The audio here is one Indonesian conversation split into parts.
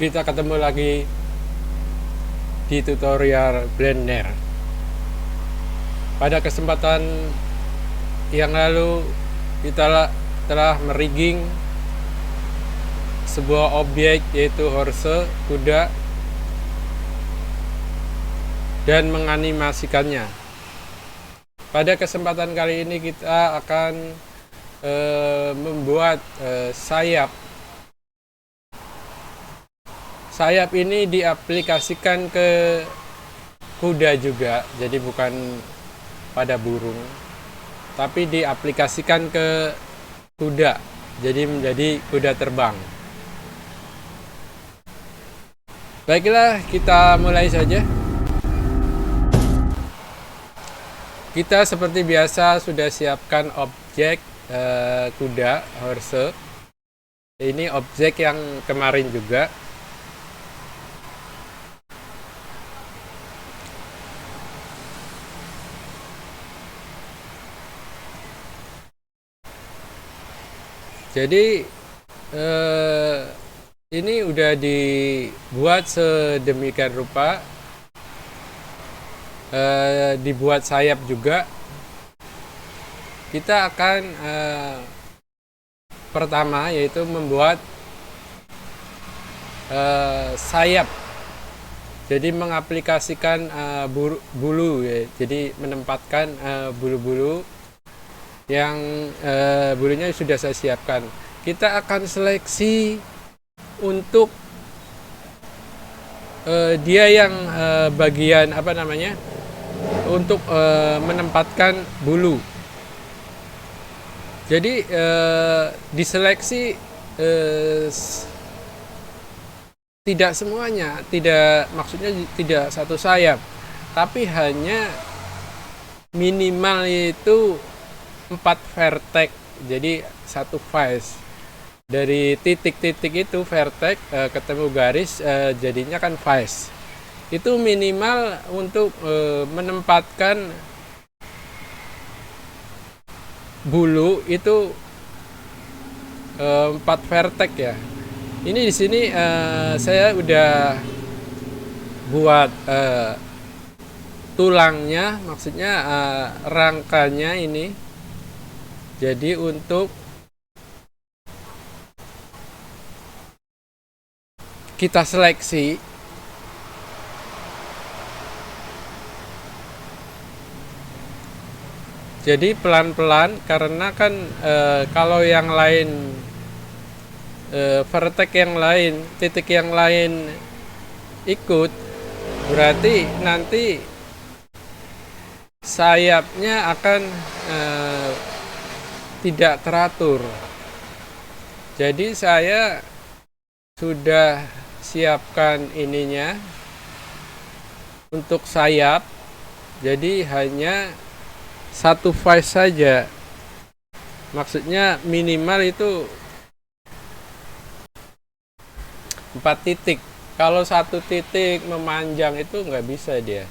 Kita ketemu lagi di tutorial Blender. Pada kesempatan yang lalu kita telah merigging sebuah objek, yaitu horse, kuda, dan menganimasikannya. Pada kesempatan kali ini kita akan membuat sayap. Sayap ini diaplikasikan ke kuda juga, jadi bukan pada burung, tapi diaplikasikan ke kuda, jadi menjadi kuda terbang. Baiklah, kita mulai saja. Kita seperti biasa sudah siapkan objek kuda, horse. Ini objek yang kemarin juga. Jadi ini udah dibuat sedemikian rupa, dibuat sayap juga. Kita akan pertama yaitu membuat sayap, jadi mengaplikasikan bulu ya, jadi menempatkan bulu-bulu yang bulunya sudah saya siapkan. Kita akan seleksi untuk dia yang bagian untuk menempatkan bulu. Jadi diseleksi tidak semuanya, maksudnya tidak satu sayap, tapi hanya minimal itu 4 vertex, jadi satu face. Dari titik-titik itu vertex ketemu garis, jadinya kan face. Itu minimal untuk menempatkan bulu itu 4 vertex ya. Ini di sini saya udah buat tulangnya, maksudnya rangkanya ini. Jadi untuk kita seleksi, jadi pelan-pelan, karena kan kalau yang lain vertex yang lain, titik yang lain ikut, berarti nanti sayapnya akan tidak teratur. Jadi saya sudah siapkan ininya untuk sayap, jadi hanya satu face saja, maksudnya minimal itu 4 titik. Kalau satu titik memanjang itu nggak bisa dia.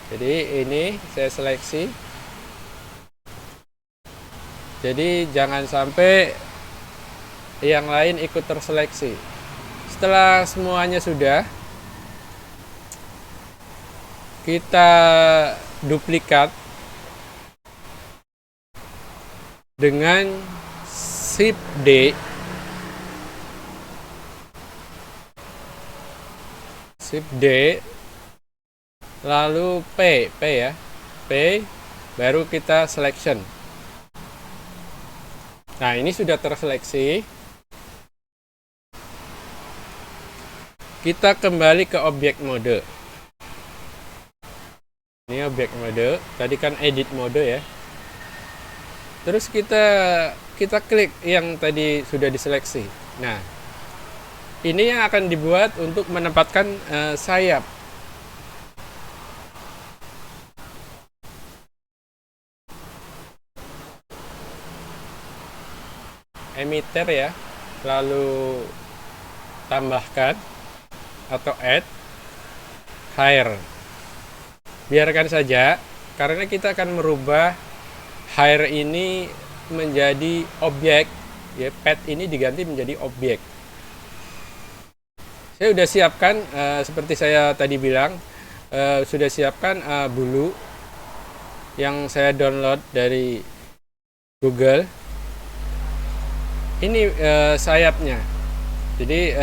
Jadi ini saya seleksi, jadi jangan sampai yang lain ikut terseleksi. Setelah semuanya sudah, kita duplikat dengan Shift D, lalu P ya, P, baru kita selection. Nah, ini sudah terseleksi. Kita kembali ke objek mode. Ini objek mode, tadi kan edit mode ya. Terus kita klik yang tadi sudah diseleksi. Nah, ini yang akan dibuat untuk menempatkan sayap. Emitter ya, lalu tambahkan atau add hair. Biarkan saja, karena kita akan merubah hair ini menjadi objek ya, pet ini diganti menjadi objek. Saya udah siapkan seperti saya tadi bilang, sudah siapkan bulu yang saya download dari Google. Ini sayapnya. Jadi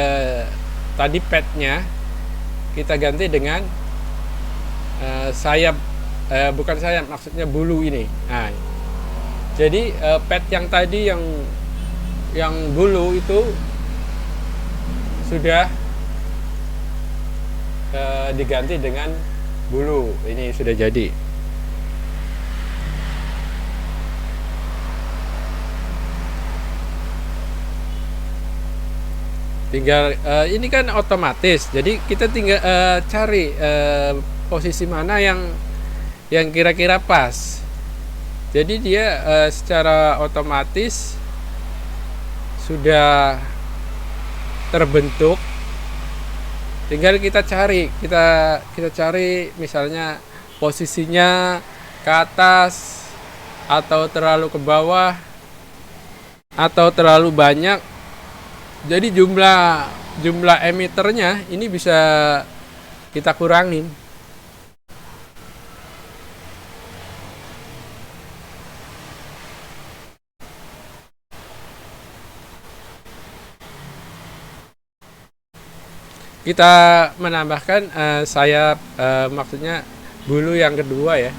tadi padnya kita ganti dengan sayap, bukan sayap, maksudnya bulu ini. Nah, jadi pad yang tadi yang bulu itu sudah diganti dengan bulu. Ini sudah jadi. Tinggal ini kan otomatis, jadi kita tinggal cari posisi mana yang kira-kira pas. Jadi dia secara otomatis sudah terbentuk, tinggal kita cari misalnya posisinya ke atas atau terlalu ke bawah atau terlalu banyak. Jadi jumlah emiternya ini bisa kita kurangin. Kita menambahkan sayap, maksudnya bulu yang kedua ya.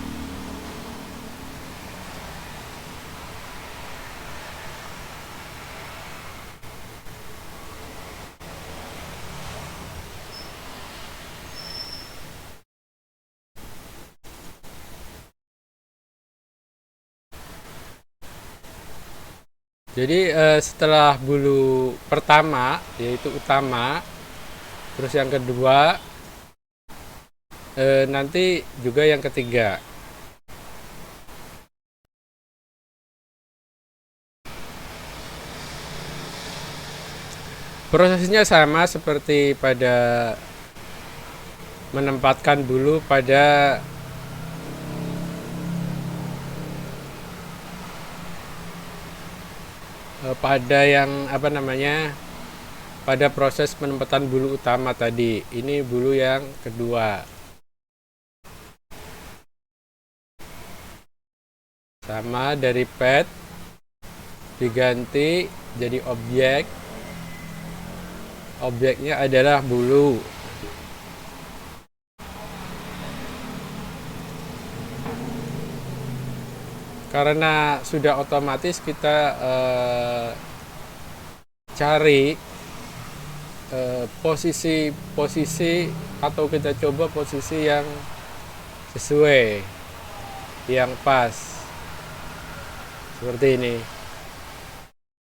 Jadi setelah bulu pertama yaitu utama, terus yang kedua, nanti juga yang ketiga. Prosesnya sama seperti pada menempatkan bulu pada pada proses penempatan bulu utama tadi. Ini bulu yang kedua. Sama, dari pad diganti jadi objek. Objeknya adalah bulu. Karena sudah otomatis, kita cari posisi atau kita coba posisi yang sesuai, yang pas, seperti ini.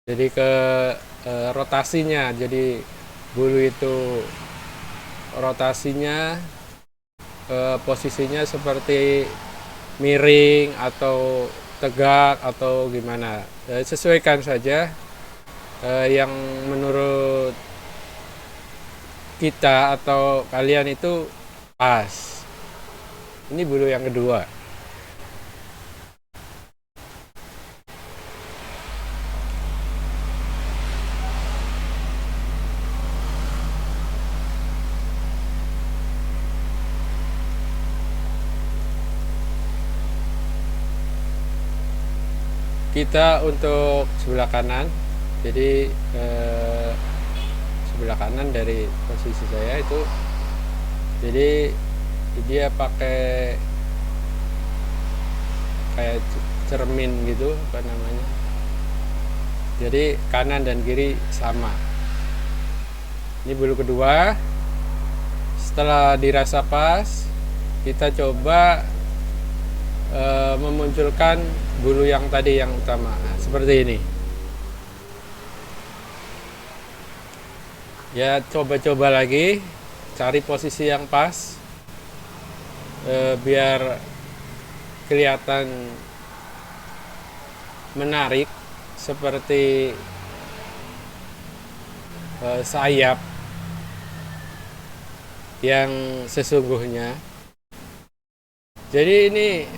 Jadi ke rotasinya, jadi bulu itu rotasinya posisinya seperti miring atau tegak atau gimana, sesuaikan saja yang menurut kita atau kalian itu pas. Ini bulu yang kedua. Kita untuk sebelah kanan, jadi sebelah kanan dari posisi saya itu, jadi dia pakai kayak cermin gitu, apa namanya, jadi kanan dan kiri sama. Ini bulu kedua. Setelah dirasa pas, kita coba memunculkan bulu yang tadi yang utama. Nah, seperti ini. Ya, coba-coba lagi, cari posisi yang pas, biar kelihatan menarik seperti sayap yang sesungguhnya. Jadi ini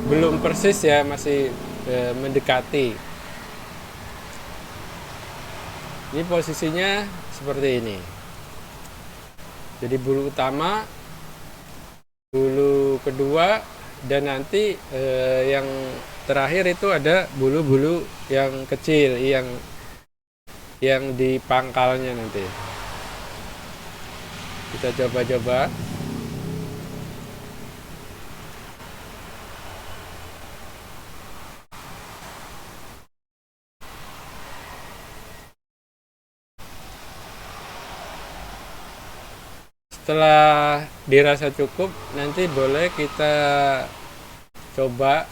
belum persis ya, masih mendekati. Ini posisinya seperti ini. Jadi bulu utama, bulu kedua, dan nanti yang terakhir itu ada bulu-bulu yang kecil yang di pangkalnya nanti. Kita coba-coba. Setelah dirasa cukup, nanti boleh kita coba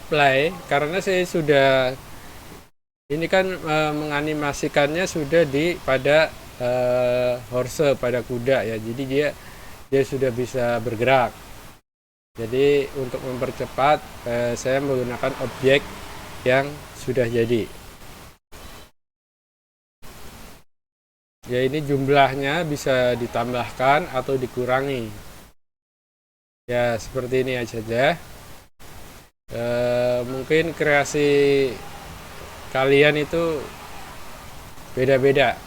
play, karena saya sudah ini kan menganimasikannya sudah di pada horse, pada kuda ya. Jadi dia sudah bisa bergerak. Jadi untuk mempercepat, saya menggunakan objek yang sudah jadi. Ya, ini jumlahnya bisa ditambahkan atau dikurangi. Ya, seperti ini aja. Mungkin kreasi kalian itu beda-beda.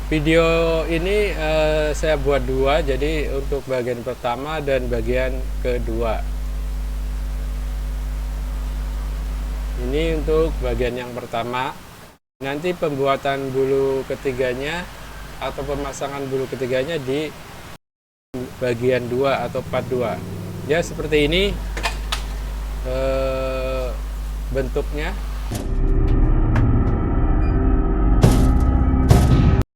Video ini saya buat dua, jadi untuk bagian pertama dan bagian kedua. Ini untuk bagian yang pertama. Nanti pembuatan bulu ketiganya atau pemasangan bulu ketiganya di bagian 2 atau part 2. Ya, seperti ini bentuknya.